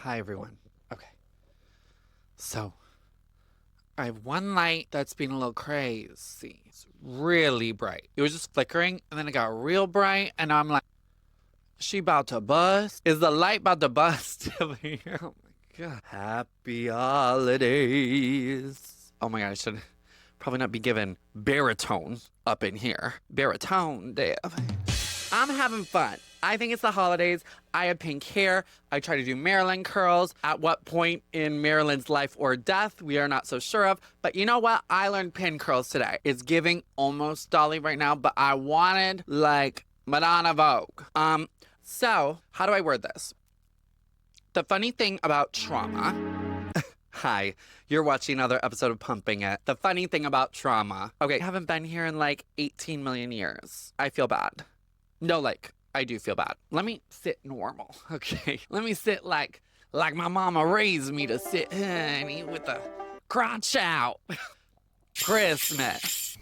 Hi, everyone. Okay. So, I have one light that's been a little crazy. It's really bright. It was just flickering, and then it got real bright, and I'm like, she about to bust? Is the light about to bust over here? Oh my God. Happy holidays. Oh my God, I should probably not be given baritone up in here. Baritone day. I'm having fun. I think it's the holidays. I have pink hair. I try to do Marilyn curls. At what point in Marilyn's life or death, we are not so sure of. But you know what? I learned pin curls today. It's giving almost Dolly right now, but I wanted like Madonna Vogue. So how do I word this? The funny thing about trauma. Hi, you're watching another episode of Pumping It. The funny thing about trauma. Okay, I haven't been here in like 18 million years. I feel bad. No, like, I do feel bad. Let me sit normal, okay? Let me sit like my mama raised me to sit, honey, with the crotch out. Christmas.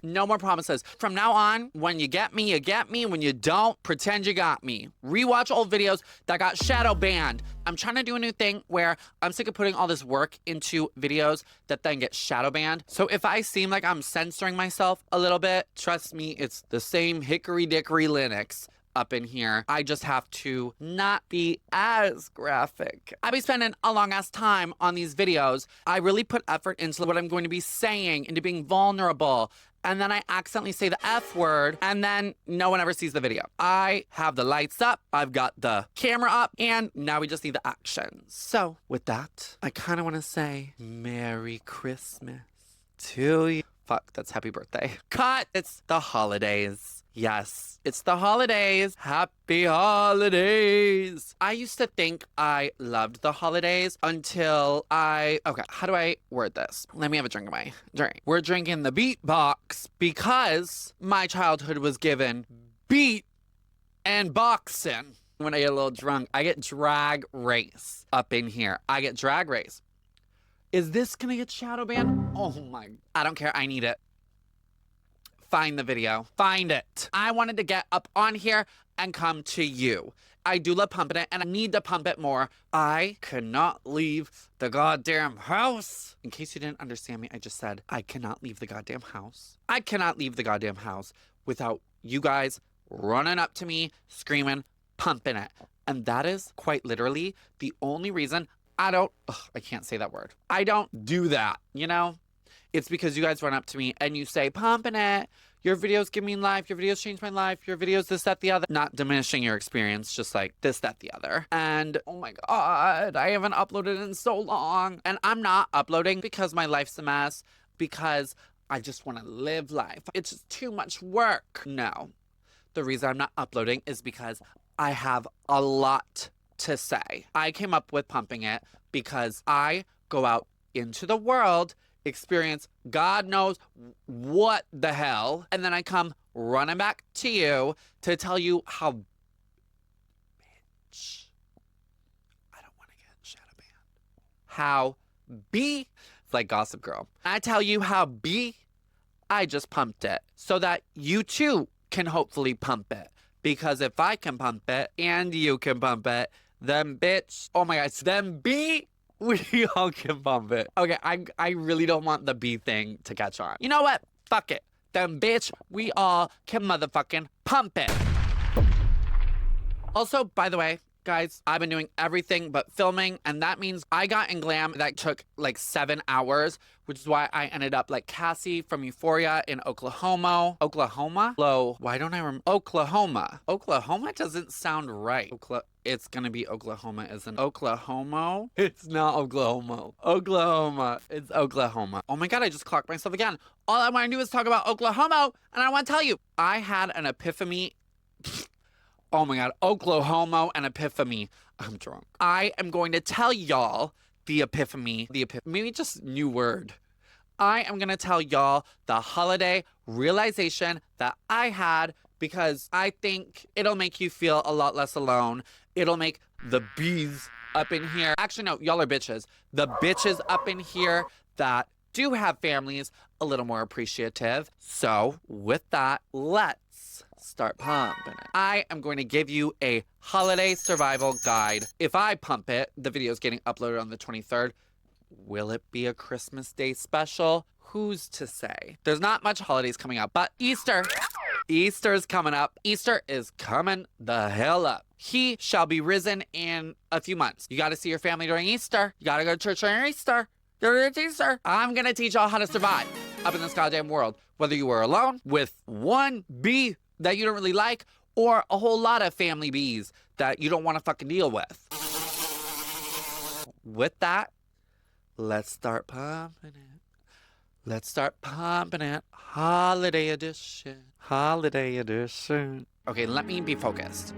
No more promises. From now on, when you get me, you get me. When you don't, pretend you got me. Rewatch old videos that got shadow banned. I'm trying to do a new thing where I'm sick of putting all this work into videos that then get shadow banned. So if I seem like I'm censoring myself a little bit, trust me, it's the same hickory dickory Linux up in here. I just have to not be as graphic. I be spending a long ass time on these videos. I really put effort into what I'm going to be saying, into being vulnerable. And then I accidentally say the F word, and then no one ever sees the video. I have the lights up, I've got the camera up, and now we just need the action. So, with that, I kind of want to say Merry Christmas to you. Fuck, that's happy birthday. Cut! It's the holidays. Yes, it's the holidays. Happy holidays. I used to think I loved the holidays until okay, how do I word this? Let me have a drink of my drink. We're drinking the beatbox because my childhood was given beat and boxing. When I get a little drunk, I get drag race up in here. I get drag race. Is this gonna get shadow banned? Oh my, I don't care, I need it. Find the video. Find it. I wanted to get up on here and come to you. I do love pumping it, and I need to pump it more. I cannot leave the goddamn house. In case you didn't understand me, I just said I cannot leave the goddamn house. I cannot leave the goddamn house without you guys running up to me, screaming, pumping it. And that is quite literally the only reason I can't say that word. I don't do that, you know? It's because you guys run up to me and you say, pumping it. Your videos give me life. Your videos change my life. Your videos this, that, the other. Not diminishing your experience, just like this, that, the other. And oh my God, I haven't uploaded in so long. And I'm not uploading because my life's a mess, because I just want to live life. It's just too much work. No, the reason I'm not uploading is because I have a lot to say. I came up with pumping it because I go out into the world, experience God knows what the hell, and then I come running back to you to tell you how bitch, I don't want to get shadow banned. How B, it's like Gossip Girl. I tell you how B, I just pumped it so that you too can hopefully pump it. Because if I can pump it and you can pump it, then bitch, oh my gosh, then B, we all can pump it. Okay, I really don't want the B thing to catch on. You know what? Fuck it. Then bitch, we all can motherfucking pump it. Also, by the way, guys, I've been doing everything but filming, and that means I got in glam that took like 7 hours, which is why I ended up like Cassie from Euphoria in Oklahoma. Oklahoma? Why don't I remember? Oklahoma. Oklahoma doesn't sound right. It's gonna be Oklahoma, isn't it? Oklahoma? It's not Oklahoma. Oklahoma. It's Oklahoma. Oh my God, I just clocked myself again. All I want to do is talk about Oklahoma, and I want to tell you, I had an epiphany. Oh my God, Oklahoma and epiphany. I'm drunk. I am going to tell y'all the epiphany, maybe just new word. I am going to tell y'all the holiday realization that I had, because I think it'll make you feel a lot less alone. It'll make the bees up in here. Actually, no, y'all are bitches. The bitches up in here that do have families a little more appreciative. So with that, let's start pumping it. I am going to give you a holiday survival guide. If I pump it, the video is getting uploaded on the 23rd. Will it be a Christmas Day special? Who's to say? There's not much holidays coming up, but Easter. Easter's coming up. Easter is coming the hell up. He shall be risen in a few months. You got to see your family during Easter. You got to go to church during Easter. During Easter. I'm going to teach y'all how to survive up in this goddamn world. Whether you were alone with one bee that you don't really like or a whole lot of family bees that you don't want to fucking deal with. With that, let's start pumping it. Let's start pumping it. Holiday edition. Holiday edition. Okay, let me be focused.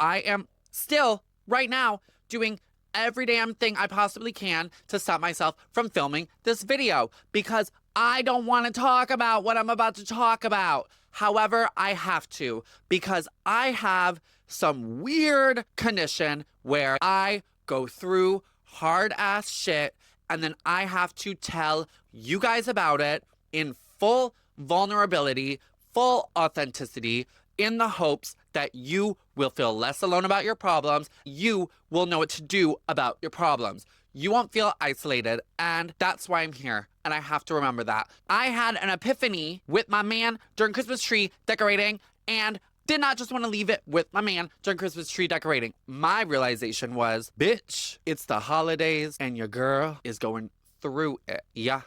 I am still, right now, doing every damn thing I possibly can to stop myself from filming this video because I don't want to talk about what I'm about to talk about. However, I have to because I have some weird condition where I go through hard-ass shit and then I have to tell you guys about it in full vulnerability, full authenticity, in the hopes that you will feel less alone about your problems. You will know what to do about your problems. You won't feel isolated, and that's why I'm here, and I have to remember that. I had an epiphany with my man during Christmas tree decorating, and did not just want to leave it with my man during Christmas tree decorating. My realization was, bitch, it's the holidays, and your girl is going through it. Yeah,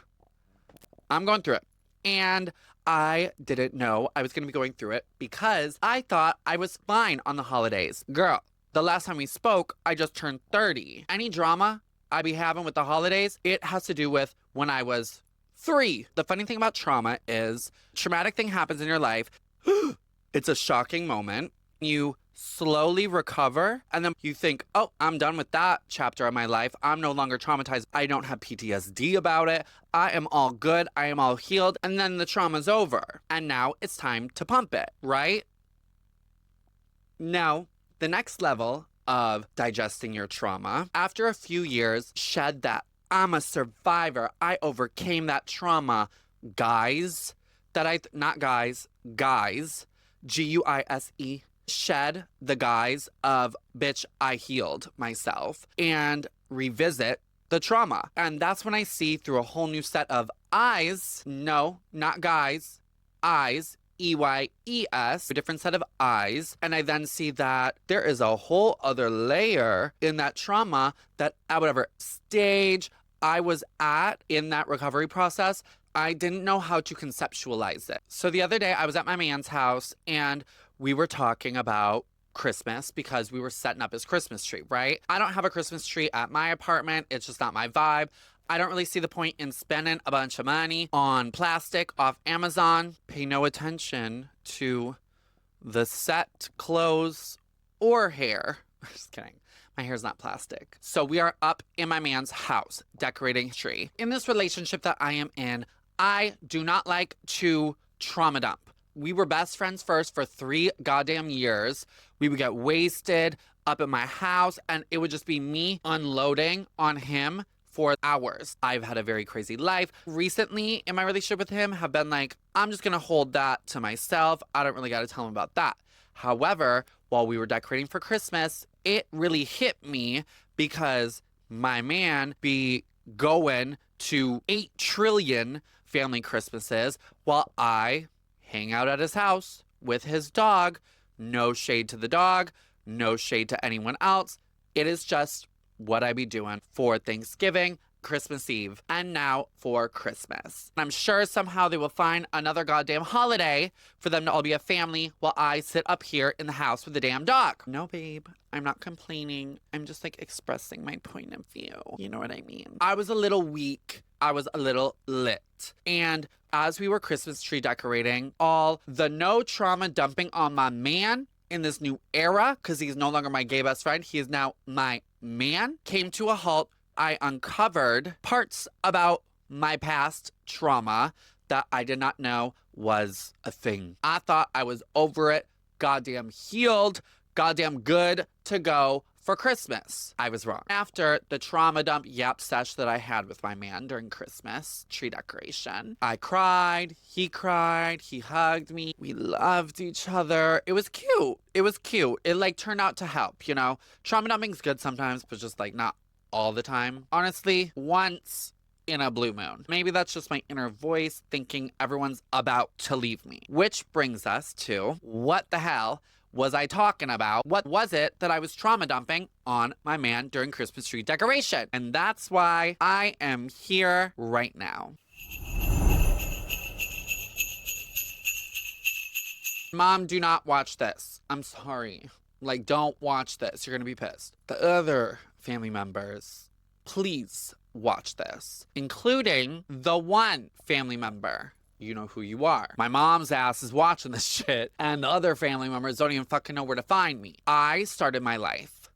I'm going through it. And I didn't know I was going to be going through it because I thought I was fine on the holidays. Girl, the last time we spoke, I just turned 30. Any drama I be having with the holidays, it has to do with when I was 3. The funny thing about trauma is traumatic thing happens in your life. It's a shocking moment. You slowly recover and then you think, oh, I'm done with that chapter of my life. I'm no longer traumatized. I don't have PTSD about it. I am all good. I am all healed. And then the trauma's over. And now it's time to pump it, right? Now, the next level of digesting your trauma, after a few years, shed that I'm a survivor. I overcame that trauma. Guys, not guys, guise, Guise, shed the guise of, bitch, I healed myself, and revisit the trauma. And that's when I see through a whole new set of eyes, no, not guys, eyes, EYES, a different set of eyes. And I then see that there is a whole other layer in that trauma that at whatever stage I was at in that recovery process, I didn't know how to conceptualize it. So the other day I was at my man's house and we were talking about Christmas because we were setting up his Christmas tree, right? I don't have a Christmas tree at my apartment. It's just not my vibe. I don't really see the point in spending a bunch of money on plastic off Amazon. Pay no attention to the set, clothes, or hair. Just kidding. My hair's not plastic. So we are up in my man's house decorating his tree. In this relationship that I am in, I do not like to trauma dump. We were best friends first for 3 goddamn years. We would get wasted up at my house and it would just be me unloading on him for hours. I've had a very crazy life. Recently in my relationship with him have been like, I'm just gonna hold that to myself. I don't really gotta tell him about that. However, while we were decorating for Christmas, it really hit me because my man be going to 8 trillion family Christmases while I hang out at his house with his dog. No shade to the dog, no shade to anyone else. It is just what I be doing for Thanksgiving, Christmas Eve, and now for Christmas. I'm sure somehow they will find another goddamn holiday for them to all be a family while I sit up here in the house with the damn dog. No, babe, I'm not complaining. I'm just like expressing my point of view. You know what I mean? I was a little weak. I was a little lit. And as we were Christmas tree decorating, all the no trauma dumping on my man in this new era, because he's no longer my gay best friend, he is now my man, came to a halt I uncovered parts about my past trauma that I did not know was a thing. I thought I was over it, goddamn healed, goddamn good to go for Christmas. I was wrong. After the trauma dump yap sesh that I had with my man during Christmas tree decoration, I cried, he hugged me, we loved each other. It was cute. It was cute. It like turned out to help, you know? Trauma dumping's good sometimes, but just like not all the time. Honestly, once in a blue moon. Maybe that's just my inner voice thinking everyone's about to leave me. Which brings us to, what the hell was I talking about? What was it that I was trauma dumping on my man during Christmas tree decoration? And that's why I am here right now. Mom, do not watch this. I'm sorry. Like, don't watch this. You're gonna be pissed. The other family members, please watch this, including the one family member. You know who you are. My mom's ass is watching this shit, and the other family members don't even fucking know where to find me. I started my life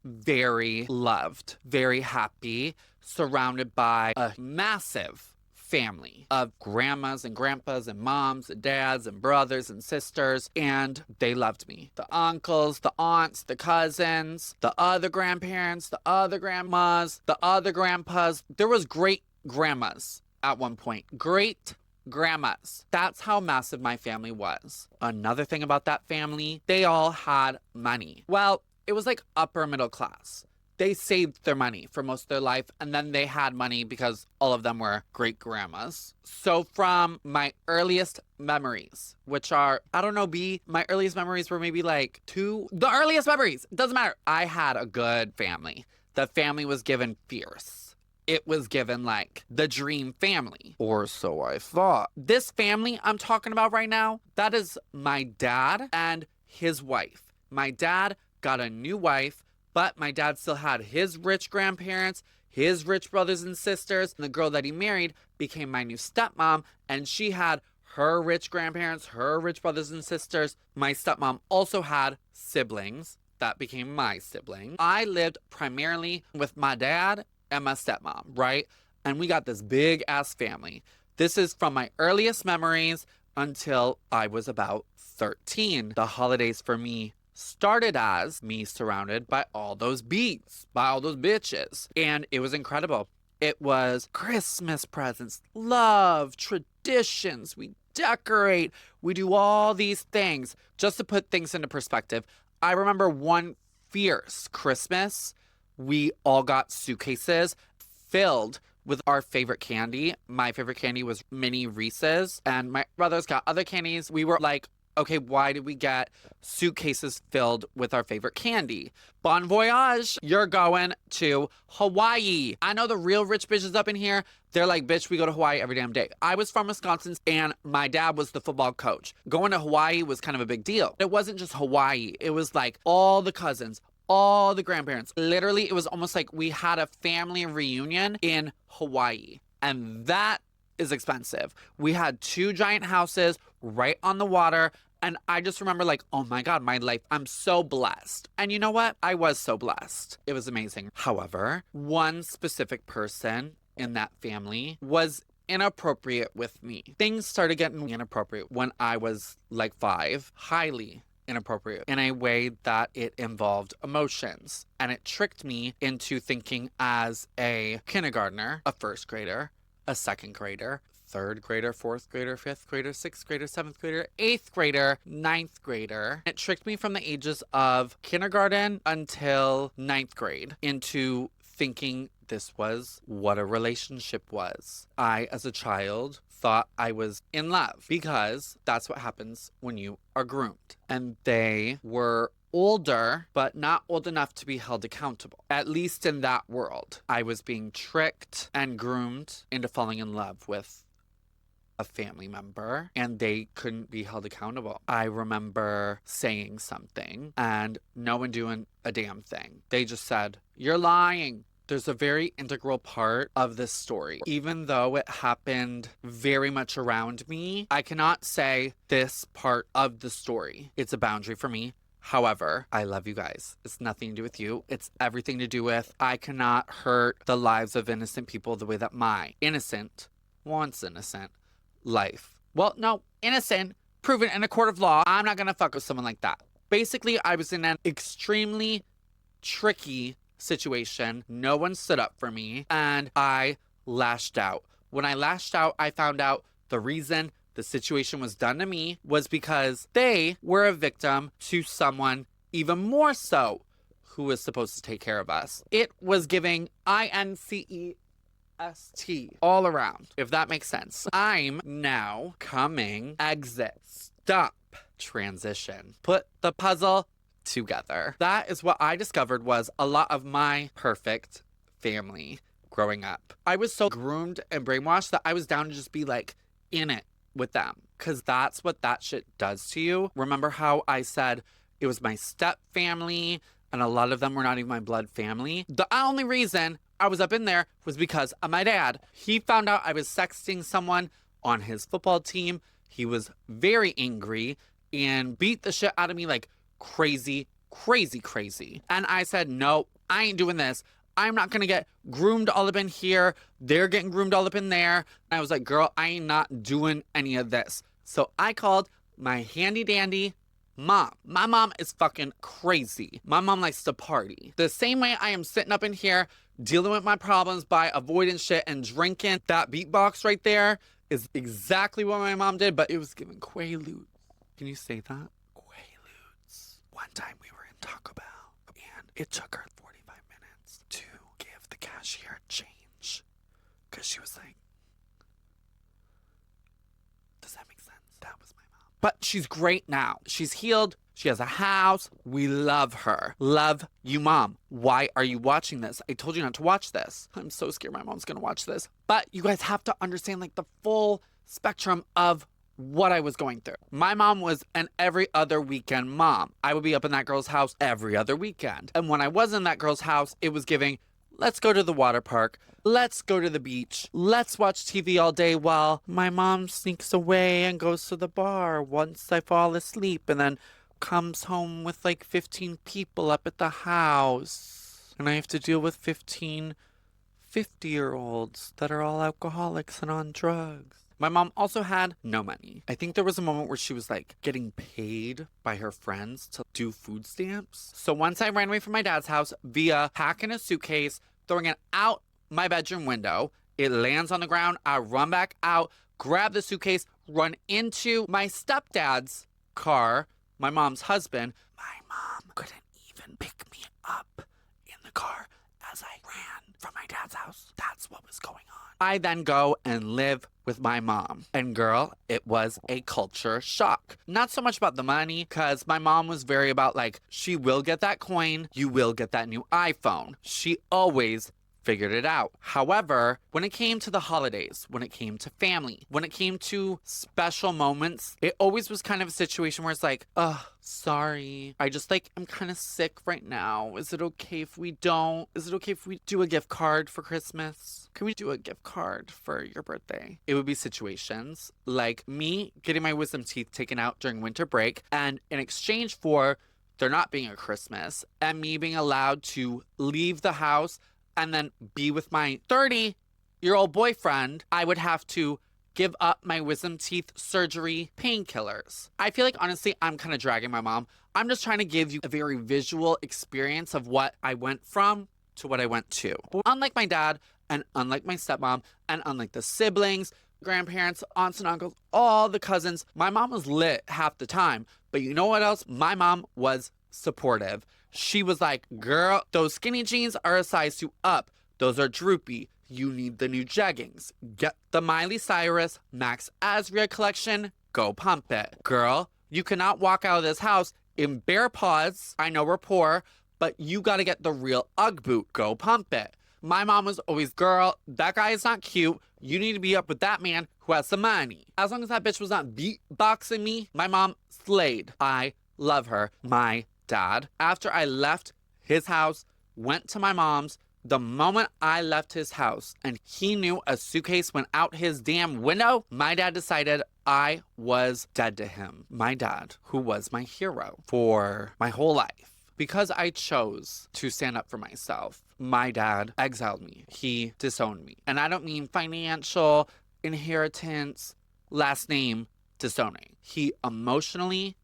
very loved, very happy, surrounded by a massive family of grandmas and grandpas and moms and dads and brothers and sisters, and they loved me. The uncles, the aunts, the cousins, the other grandparents, the other grandmas, the other grandpas. There was great grandmas at one point. Great grandmas. That's how massive my family was. Another thing about that family, they all had money. Well, it was like upper middle class. They saved their money for most of their life, and then they had money because all of them were great grandmas. So from my earliest memories, which are, I don't know, my earliest memories were maybe like the earliest memories, it doesn't matter. I had a good family. The family was given fierce. It was given like the dream family, or so I thought. This family I'm talking about right now, that is my dad and his wife. My dad got a new wife, but my dad still had his rich grandparents, his rich brothers and sisters, and the girl that he married became my new stepmom, and she had her rich grandparents, her rich brothers and sisters. My stepmom also had siblings. That became my sibling. I lived primarily with my dad and my stepmom, right? And we got this big ass family. This is from my earliest memories until I was about 13. The holidays for me started as me surrounded by all those bees, by all those bitches. And it was incredible. It was Christmas presents, love, traditions. We decorate. We do all these things. Just to put things into perspective, I remember one fierce Christmas. We all got suitcases filled with our favorite candy. My favorite candy was mini Reese's, and my brothers got other candies. We were like, okay, why did we get suitcases filled with our favorite candy? Bon voyage, you're going to Hawaii. I know the real rich bitches up in here. They're like, bitch, we go to Hawaii every damn day. I was from Wisconsin, and my dad was the football coach. Going to Hawaii was kind of a big deal. It wasn't just Hawaii. It was like all the cousins, all the grandparents. Literally, it was almost like we had a family reunion in Hawaii. And that is expensive. We had 2 giant houses right on the water. And I just remember like, oh my God, my life, I'm so blessed. And you know what? I was so blessed. It was amazing. However, one specific person in that family was inappropriate with me. Things started getting inappropriate when I was like 5, highly inappropriate, in a way that it involved emotions. And it tricked me into thinking as a kindergartner, a first grader, a second grader, third grader, fourth grader, fifth grader, sixth grader, seventh grader, eighth grader, ninth grader. It tricked me from the ages of kindergarten until ninth grade into thinking this was what a relationship was. I, as a child, thought I was in love because that's what happens when you are groomed. And they were older, but not old enough to be held accountable. At least in that world, I was being tricked and groomed into falling in love with a family member, and they couldn't be held accountable. I remember saying something and no one doing a damn thing. They just said, "You're lying." There's a very integral part of this story. Even though it happened very much around me, I cannot say this part of the story. It's a boundary for me. However, I love you guys. It's nothing to do with you. It's everything to do with I cannot hurt the lives of innocent people the way that my innocent, once innocent, life. Well, no, innocent, proven in a court of law. I'm not going to fuck with someone like that. Basically, I was in an extremely tricky situation. No one stood up for me, and I lashed out. When I lashed out, I found out the reason the situation was done to me was because they were a victim to someone even more so who was supposed to take care of us. It was giving INCEST all around, if that makes sense. I'm now coming, exit, stop, transition. Put the puzzle together. That is what I discovered was a lot of my perfect family growing up. I was so groomed and brainwashed that I was down to just be like in it with them, because that's what that shit does to you. Remember how I said it was my step family and a lot of them were not even my blood family? The only reason I was up in there was because of my dad. He found out I was sexting someone on his football team. He was very angry and beat the shit out of me like crazy. And I said, no, I ain't doing this. I'm not going to get groomed all up in here. They're getting groomed all up in there. And I was like, girl, I ain't not doing any of this. So I called my handy dandy mom. My mom is fucking crazy. My mom likes to party. The same way I am sitting up in here dealing with my problems by avoiding shit and drinking. That beatbox right there is exactly what my mom did, but it was giving Quaaludes. Can you say that? Quaaludes. One time we were in Taco Bell and it took her 45 minutes to give the cashier change because she was like, does that make sense? That was my mom. But she's great now. She's healed. She has a house. We love her. Love you, Mom. Why are you watching this? I told you not to watch this. I'm so scared my mom's going to watch this. But you guys have to understand like the full spectrum of what I was going through. My mom was an every other weekend mom. I would be up in that girl's house every other weekend. And when I was in that girl's house, it was giving, let's go to the water park. Let's go to the beach. Let's watch TV all day while my mom sneaks away and goes to the bar once I fall asleep and then comes home with like 15 people up at the house. And I have to deal with 15 50-year-olds that are all alcoholics and on drugs. My mom also had no money. I think there was a moment where she was like getting paid by her friends to do food stamps. So once I ran away from my dad's house via packing a suitcase, throwing it out my bedroom window. It lands on the ground. I run back out, grab the suitcase, run into my stepdad's car, my mom's husband. My mom couldn't even pick me up in the car as I ran from my dad's house. That's what was going on. I then go and live with my mom. And girl, it was a culture shock. Not so much about the money, because my mom was very about like, she will get that coin, you will get that new iPhone. She always figured it out. However, when it came to the holidays, when it came to family, when it came to special moments, it always was kind of a situation where it's like, sorry, I just like, I'm kind of sick right now. Is it okay if we don't? Is it okay if we do a gift card for Christmas? Can we do a gift card for your birthday? It would be situations like me getting my wisdom teeth taken out during winter break, and in exchange for there not being a Christmas and me being allowed to leave the house and then be with my 30-year-old boyfriend, I would have to give up my wisdom teeth surgery painkillers. I feel like, honestly, I'm kind of dragging my mom. I'm just trying to give you a very visual experience of what I went from to what I went to. Unlike my dad, and unlike my stepmom, and unlike the siblings, grandparents, aunts and uncles, all the cousins, my mom was lit half the time. But you know what else? My mom was supportive. She was like, girl, those skinny jeans are a size 2 up. Those are droopy. You need the new jeggings. Get the Miley Cyrus Max Azria collection. Go pump it. Girl, you cannot walk out of this house in bare paws. I know we're poor, but you got to get the real Ugg boot. Go pump it. My mom was always, girl, that guy is not cute. You need to be up with that man who has some money. As long as that bitch was not beatboxing me, my mom slayed. I love her. My dad, after I left his house, went to my mom's, The moment I left his house and he knew a suitcase went out his damn window, my dad decided I was dead to him. My dad, who was my hero for my whole life. Because I chose to stand up for myself, my dad exiled me. He disowned me. And I don't mean financial, inheritance, last name disowning. He emotionally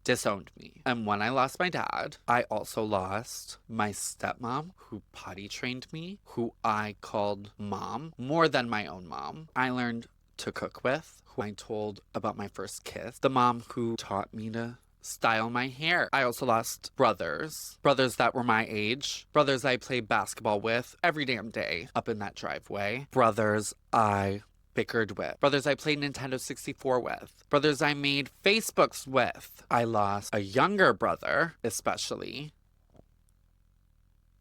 disowned me. And when I lost my dad, I also lost my stepmom, who potty trained me, who I called mom more than my own mom. I learned to cook with, who I told about my first kiss, the mom who taught me to style my hair. I also lost brothers that were my age, brothers I played basketball with every damn day up in that driveway, brothers I bickered with, brothers I played Nintendo 64 with, brothers I made Facebooks with. I lost a younger brother, especially,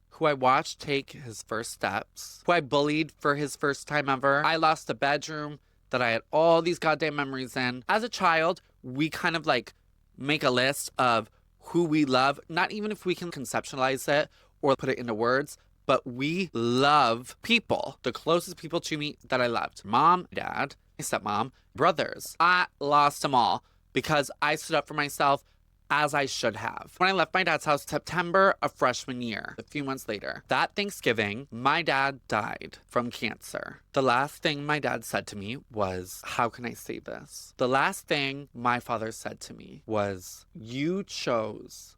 who I watched take his first steps, who I bullied for his first time ever. I lost a bedroom that I had all these goddamn memories in. As a child, we kind of like make a list of who we love, not even if we can conceptualize it or put it into words, but we love people, the closest people to me that I loved. Mom, dad, my stepmom, brothers. I lost them all because I stood up for myself as I should have. When I left my dad's house, September of freshman year, a few months later, that Thanksgiving, my dad died from cancer. The last thing my dad said to me was, how can I say this? The last thing my father said to me was, you chose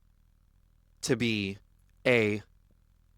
to be a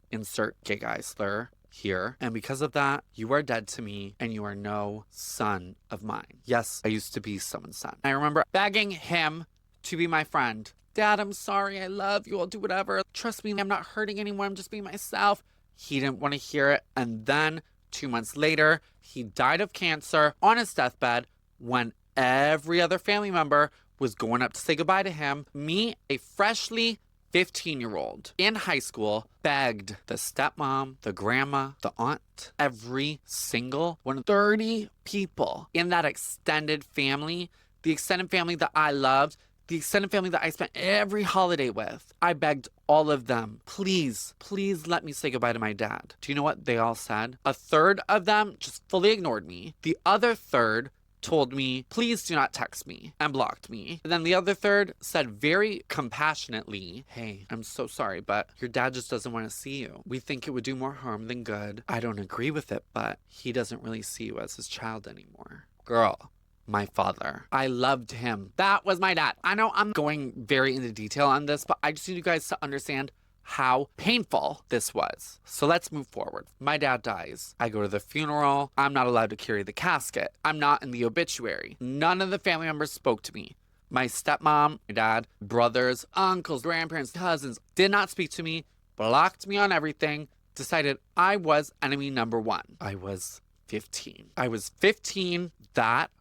insert gay guy slur here, and because of that, you are dead to me and you are no son of mine. Yes, I used to be someone's son. I remember begging him to be my friend. Dad, I'm sorry. I love you. I'll do whatever. Trust me, I'm not hurting anyone. I'm just being myself. He didn't want to hear it. And then 2 months later, he died of cancer on his deathbed when every other family member was going up to say goodbye to him. Me, a freshly 15-year-old in high school, begged the stepmom, the grandma, the aunt, every single one of 30 people in that extended family, the extended family that I loved, the extended family that I spent every holiday with. I begged all of them, please, please let me say goodbye to my dad. Do you know what they all said? A third of them just fully ignored me. The other third told me, please do not text me, and blocked me. And then the other third said very compassionately, hey, I'm so sorry, but your dad just doesn't want to see you. We think it would do more harm than good. I don't agree with it, but he doesn't really see you as his child anymore. Girl, my father. I loved him. That was my dad. I know I'm going very into detail on this, but I just need you guys to understand how painful this was. So let's move forward. My dad dies. I go to the funeral. I'm not allowed to carry the casket. I'm not in the obituary. None of the family members spoke to me. My stepmom, my dad, brothers, uncles, grandparents, cousins did not speak to me, blocked me on everything, decided I was enemy number one. I was 15. I was 15. That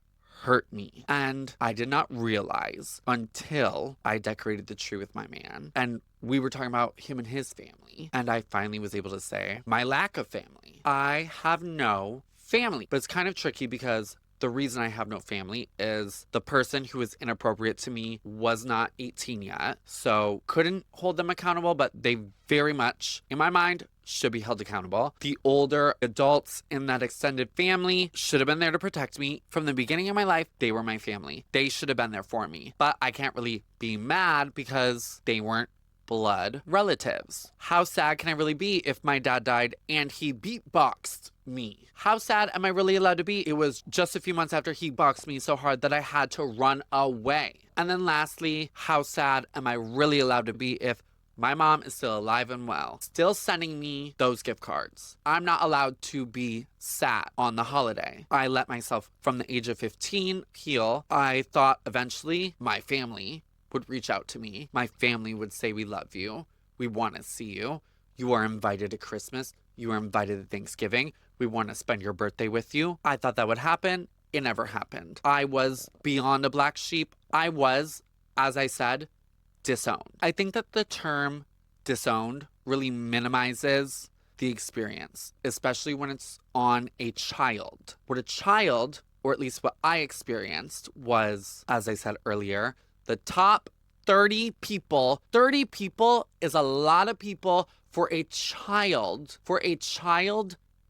hurt me. And I did not realize until I decorated the tree with my man. And we were talking about him and his family. And I finally was able to say my lack of family. I have no family. But it's kind of tricky because the reason I have no family is the person who was inappropriate to me was not 18 yet. So couldn't hold them accountable, but they very much, in my mind, should be held accountable. The older adults in that extended family should have been there to protect me. From the beginning of my life, they were my family. They should have been there for me. But I can't really be mad because they weren't blood relatives. How sad can I really be if my dad died and he beatboxed me? How sad am I really allowed to be? It was just a few months after he boxed me so hard that I had to run away. And then lastly, how sad am I really allowed to be if my mom is still alive and well, still sending me those gift cards? I'm not allowed to be sad on the holiday. I let myself, from the age of 15, heal. I thought eventually my family would reach out to me. My family would say, we love you. We want to see you. You are invited to Christmas. You are invited to Thanksgiving. We want to spend your birthday with you. I thought that would happen. It never happened. I was beyond a black sheep. I was, as I said, disowned. I think that the term disowned really minimizes the experience, especially when it's on a child. What a child, or at least what I experienced, was, as I said earlier, the top 30 people. 30 people is a lot of people for a child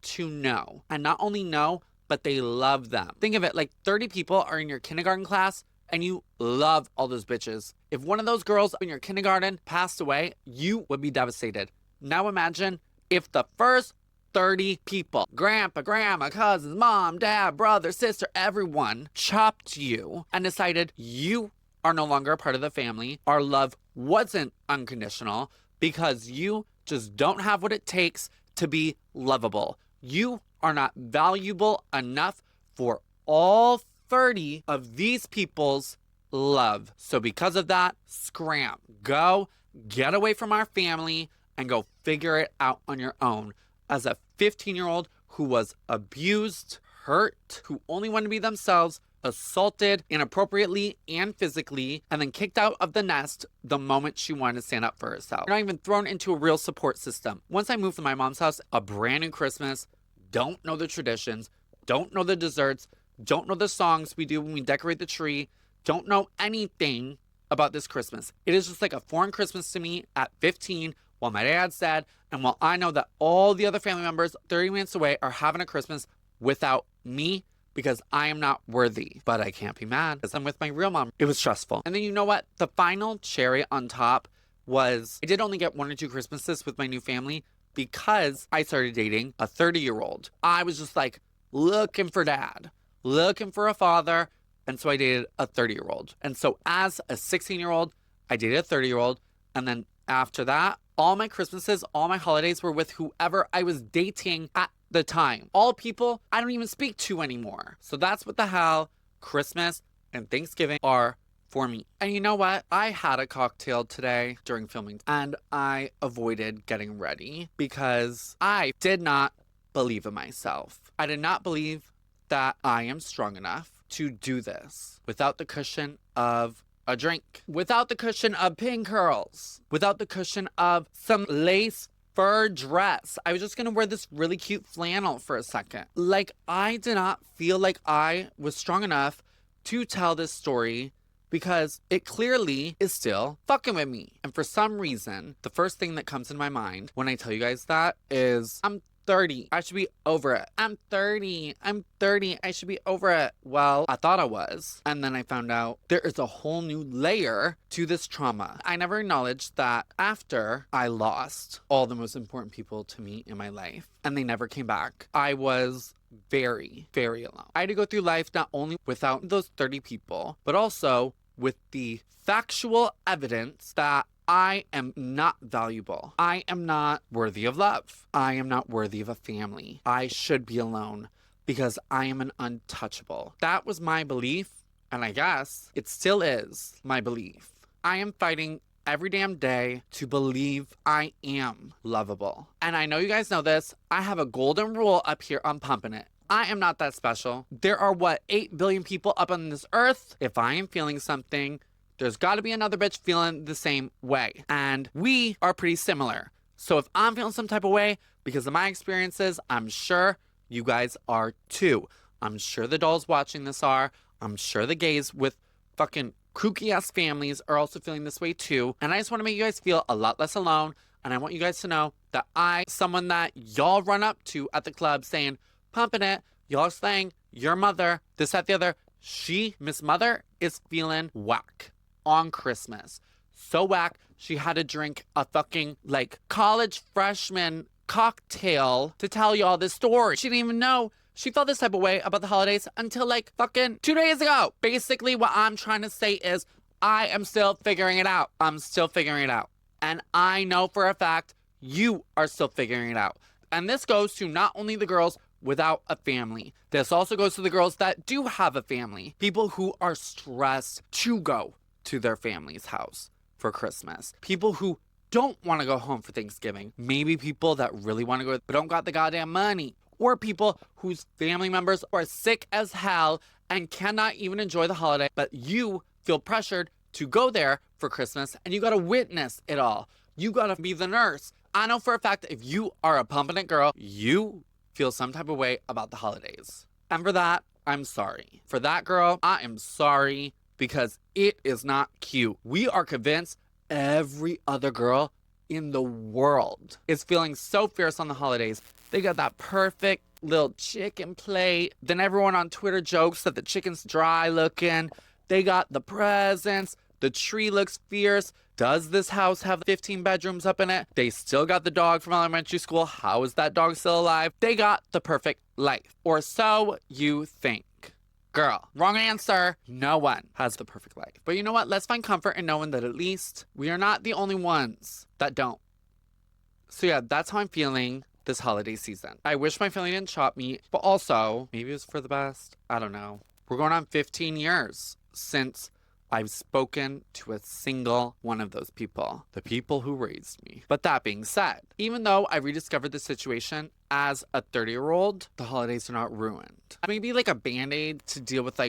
to know. And not only know, but they love them. Think of it like 30 people are in your kindergarten class and you love all those bitches. If one of those girls in your kindergarten passed away, you would be devastated. Now imagine if the first 30 people, grandpa, grandma, cousins, mom, dad, brother, sister, everyone chopped you and decided you are no longer a part of the family. Our love wasn't unconditional because you just don't have what it takes to be lovable. You are not valuable enough for all 30 of these people's love. So because of that, scram. Go get away from our family and go figure it out on your own. As a 15-year-old who was abused, hurt, who only wanted to be themselves, assaulted inappropriately and physically, and then kicked out of the nest the moment she wanted to stand up for herself. Not even thrown into a real support system. Once I moved to my mom's house, a brand new Christmas, don't know the traditions, don't know the desserts, don't know the songs we do when we decorate the tree, don't know anything about this Christmas. It is just like a foreign Christmas to me at 15 while my dad's dead, and while I know that all the other family members 30 minutes away are having a Christmas without me because I am not worthy. But I can't be mad because I'm with my real mom. It was stressful. And then you know what? The final cherry on top was I did only get 1 or 2 Christmases with my new family because I started dating a 30-year-old. I was just like looking for dad, looking for a father. And so I dated a 30-year-old. And so as a 16-year-old, I dated a 30-year-old. And then after that, all my Christmases, all my holidays were with whoever I was dating at the time. All people I don't even speak to anymore. So that's what the hell Christmas and Thanksgiving are for me. And you know what? I had a cocktail today during filming and I avoided getting ready because I did not believe in myself. I did not believe that I am strong enough to do this without the cushion of a drink, without the cushion of pin curls, without the cushion of some lace fur dress. I was just gonna wear this really cute flannel for a second. Like, I did not feel like I was strong enough to tell this story because it clearly is still fucking with me. And for some reason, the first thing that comes in my mind when I tell you guys that is, I'm 30. I should be over it. I'm 30. I should be over it. Well, I thought I was. And then I found out there is a whole new layer to this trauma. I never acknowledged that after I lost all the most important people to me in my life and they never came back, I was very, very alone. I had to go through life not only without those 30 people, but also with the factual evidence that I am not valuable. I am not worthy of love. I am not worthy of a family. I should be alone because I am an untouchable. That was my belief, and I guess it still is my belief. I am fighting every damn day to believe I am lovable. And I know you guys know this. I have a golden rule up here on Pumping It. I am not that special. There are, 8 billion people up on this earth. If I am feeling something, there's got to be another bitch feeling the same way. And we are pretty similar. So if I'm feeling some type of way because of my experiences, I'm sure you guys are too. I'm sure the dolls watching this are. I'm sure the gays with fucking kooky ass families are also feeling this way too. And I just want to make you guys feel a lot less alone. And I want you guys to know that someone that y'all run up to at the club saying, pumping it, y'all saying, your mother, this, that, the other, Miss Mother, is feeling whack on Christmas. So whack, she had to drink a fucking, college freshman cocktail to tell y'all this story. She didn't even know she felt this type of way about the holidays until, fucking 2 days ago. Basically, what I'm trying to say is I am still figuring it out. I'm still figuring it out. And I know for a fact you are still figuring it out. And this goes to not only the girls without a family. This also goes to the girls that do have a family. People who are stressed to go to their family's house for Christmas. People who don't want to go home for Thanksgiving. Maybe people that really want to go but don't got the goddamn money. Or people whose family members are sick as hell and cannot even enjoy the holiday, but you feel pressured to go there for Christmas and you got to witness it all. You got to be the nurse. I know for a fact that if you are a pumping it girl, you feel some type of way about the holidays. And for that, I'm sorry. For that girl, I am sorry because it is not cute. We are convinced every other girl in the world is feeling so fierce on the holidays. They got that perfect little chicken plate. Then everyone on Twitter jokes that the chicken's dry looking. They got the presents. The tree looks fierce. Does this house have 15 bedrooms up in it? They still got the dog from elementary school. How is that dog still alive? They got the perfect life. Or so you think. Girl, wrong answer. No one has the perfect life. But you know what? Let's find comfort in knowing that at least we are not the only ones that don't. So yeah, that's how I'm feeling this holiday season. I wish my family didn't chop me, but also maybe it was for the best. I don't know. We're going on 15 years since I've spoken to a single one of those people, the people who raised me. But that being said, even though I rediscovered the situation as a 30-year-old, the holidays are not ruined. Maybe like a band-aid to deal with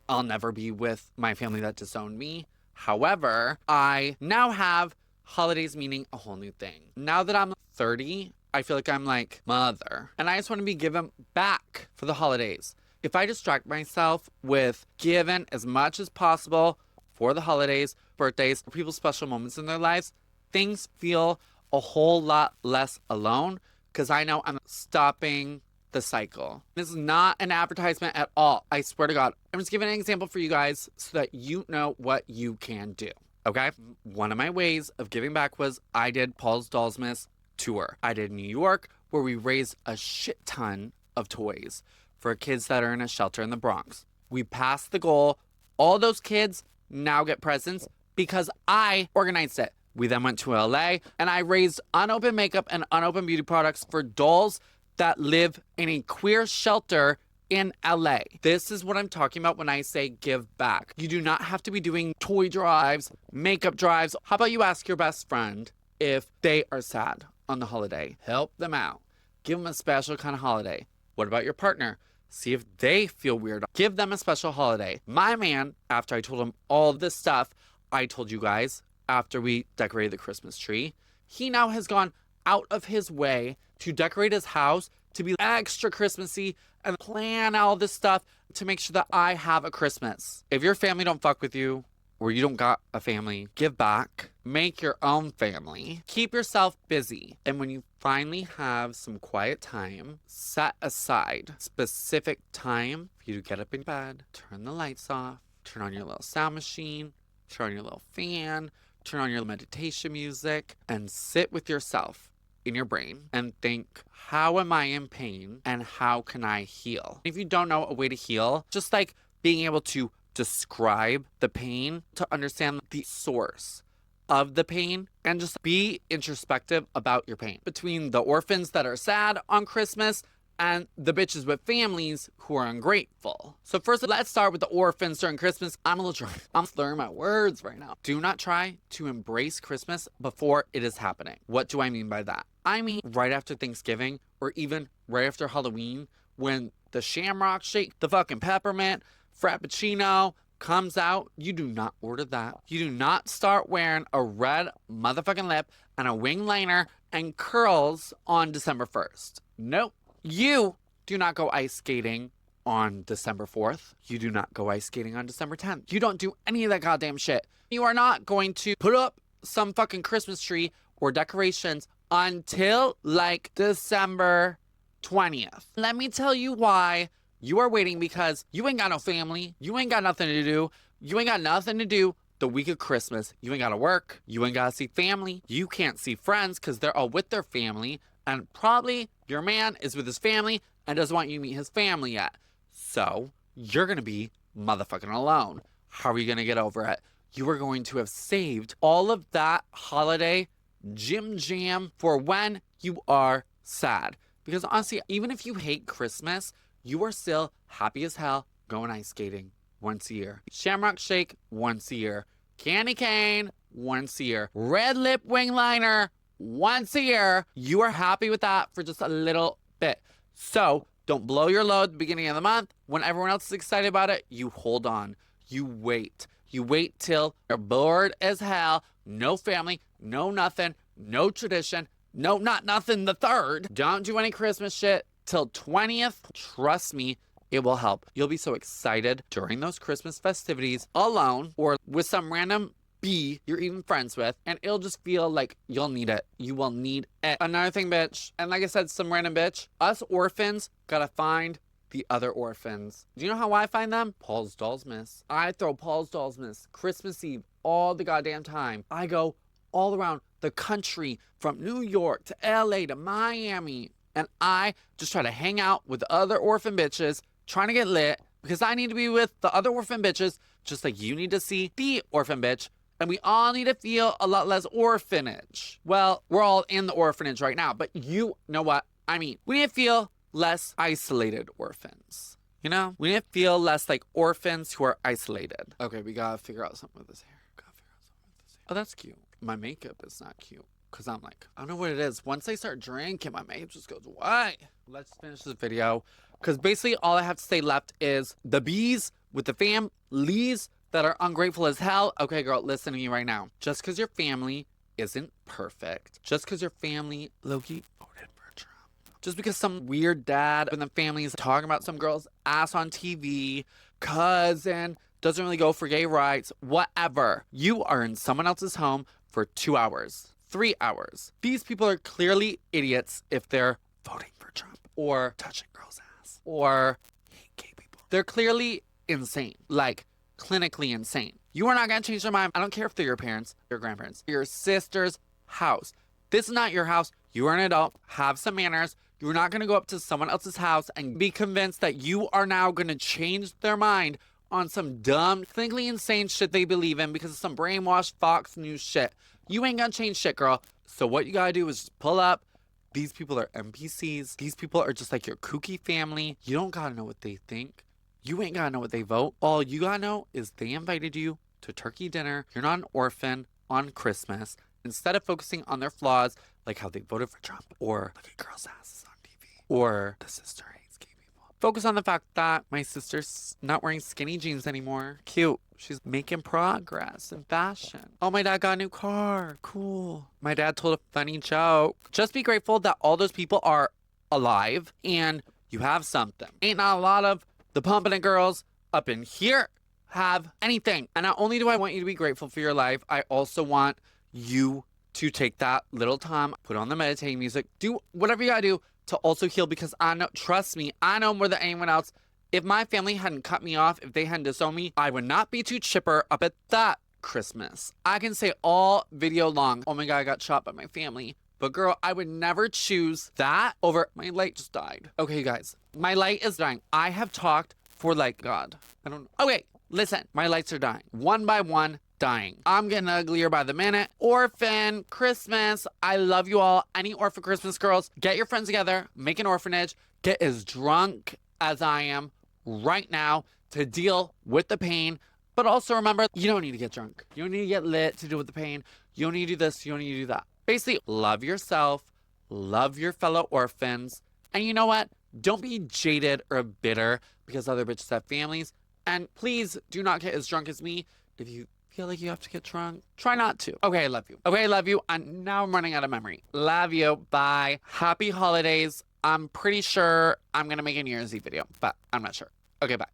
I'll never be with my family that disowned me. However, I now have holidays meaning a whole new thing. Now that I'm 30, I feel like I'm like mother. And I just want to be given back for the holidays. If I distract myself with giving as much as possible for the holidays, birthdays, or people's special moments in their lives, things feel a whole lot less alone because I know I'm stopping the cycle. This is not an advertisement at all. I swear to God. I'm just giving an example for you guys so that you know what you can do. Okay? One of my ways of giving back was I did Paul's Dollsmas tour. I did New York, where we raised a shit ton of toys for kids that are in a shelter in the Bronx. We passed the goal. All those kids now get presents because I organized it. We then went to LA and I raised unopened makeup and unopened beauty products for dolls that live in a queer shelter in LA. This is what I'm talking about when I say give back. You do not have to be doing toy drives, makeup drives. How about you ask your best friend if they are sad on the holiday? Help them out. Give them a special kind of holiday. What about your partner? See if they feel weird. Give them a special holiday. My man, after I told him all this stuff, I told you guys after we decorated the Christmas tree, he now has gone out of his way to decorate his house to be extra Christmassy and plan all this stuff to make sure that I have a Christmas. If your family don't fuck with you, or you don't got a family, give back. Make your own family. Keep yourself busy. And when you finally have some quiet time, set aside specific time for you to get up in bed, turn the lights off, turn on your little sound machine, turn on your little fan, turn on your meditation music, and sit with yourself in your brain and think, how am I in pain and how can I heal? If you don't know a way to heal, just like being able to describe the pain to understand the source of the pain and just be introspective about your pain. Between the orphans that are sad on Christmas and the bitches with families who are ungrateful. So first, let's start with the orphans during Christmas. I'm a little drunk. I'm slurring my words right now. Do not try to embrace Christmas before it is happening. What do I mean by that? I mean right after Thanksgiving or even right after Halloween when the shamrock shake, the fucking peppermint, Frappuccino comes out, you do not order that. You do not start wearing a red motherfucking lip and a wing liner and curls on December 1st. Nope. You do not go ice skating on December 4th. You do not go ice skating on December 10th. You don't do any of that goddamn shit. You are not going to put up some fucking Christmas tree or decorations until like December 20th. Let me tell you why. You are waiting because you ain't got no family. You ain't got nothing to do. You ain't got nothing to do the week of Christmas. You ain't got to work. You ain't got to see family. You can't see friends because they're all with their family. And probably your man is with his family and doesn't want you to meet his family yet. So you're going to be motherfucking alone. How are you going to get over it? You are going to have saved all of that holiday jim jam for when you are sad. Because honestly, even if you hate Christmas, you are still happy as hell going ice skating once a year. Shamrock shake once a year. Candy cane once a year. Red lip wing liner once a year. You are happy with that for just a little bit. So don't blow your load at the beginning of the month. When everyone else is excited about it, you hold on. You wait. You wait till you're bored as hell. No family, no nothing, no tradition, not nothing the third. Don't do any Christmas shit till 20th. Trust me, It will help. You'll be so excited during those Christmas festivities alone or with some random bee you're even friends with, and it'll just feel like you'll need it. You will need it. Another thing, bitch, and like I said, some random bitch, us orphans gotta find the other orphans. Do you know how I find them? Paul's Dolls Miss. I throw Paul's Dolls Miss Christmas Eve all the goddamn time. I go all around the country from New York to LA to Miami, and I just try to hang out with other orphan bitches trying to get lit because I need to be with the other orphan bitches just like you need to see the orphan bitch. And we all need to feel a lot less orphanage. Well, we're all in the orphanage right now, but you know what I mean. We need to feel less isolated orphans. You know? We need to feel less like orphans who are isolated. Okay, we gotta figure out something with this hair. Oh, that's cute. My makeup is not cute. Because I'm like, I don't know what it is. Once I start drinking, my makeup just goes away. Let's finish this video. Because basically all I have to say left is the bees with the families that are ungrateful as hell. Okay, girl, listen to me right now. Just because your family isn't perfect, just because your family low-key voted for Trump, just because some weird dad in the family is talking about some girl's ass on TV, cousin doesn't really go for gay rights, whatever. You are in someone else's home for 2 hours, 3 hours. These people are clearly idiots if they're voting for Trump or touching girls' ass or hate gay people. They're clearly insane. Like, clinically insane. You are not going to change their mind. I don't care if they're your parents, your grandparents, your sister's house. This is not your house. You are an adult. Have some manners. You're not going to go up to someone else's house and be convinced that you are now going to change their mind on some dumb, clinically insane shit they believe in because of some brainwashed Fox News shit. You ain't going to change shit, girl. So what you got to do is just pull up. These people are NPCs. These people are just like your kooky family. You don't got to know what they think. You ain't gotta know what they vote. All you gotta know is they invited you to turkey dinner. You're not an orphan on Christmas. Instead of focusing on their flaws, like how they voted for Trump, or look at girls' asses on TV, or the sister hates gay people. Focus on the fact that my sister's not wearing skinny jeans anymore. Cute. She's making progress in fashion. Oh, my dad got a new car. Cool. My dad told a funny joke. Just be grateful that all those people are alive and you have something. Ain't not a lot of the Pumpin' It girls up in here have anything. And not only do I want you to be grateful for your life, I also want you to take that little time, put on the meditating music, do whatever you gotta do to also heal, because I know, trust me, I know more than anyone else, if my family hadn't cut me off, if they hadn't disowned me, I would not be too chipper up at that Christmas. I can say all video long, oh my God, I got shot by my family. But girl, I would never choose that over, my light just died. Okay, you guys, my light is dying. I have talked for like, God, I don't know. Okay, listen, my lights are dying. One by one, dying. I'm getting uglier by the minute. Orphan Christmas, I love you all. Any orphan Christmas girls, get your friends together, make an orphanage, get as drunk as I am right now to deal with the pain. But also remember, you don't need to get drunk. You don't need to get lit to deal with the pain. You don't need to do this, you don't need to do that. Basically, love yourself, love your fellow orphans, and you know what? Don't be jaded or bitter because other bitches have families. And please do not get as drunk as me. If you feel like you have to get drunk, try not to. Okay, I love you. Okay, I love you. And now I'm running out of memory. Love you. Bye. Happy holidays. I'm pretty sure I'm going to make a New Year's Eve video, but I'm not sure. Okay, bye.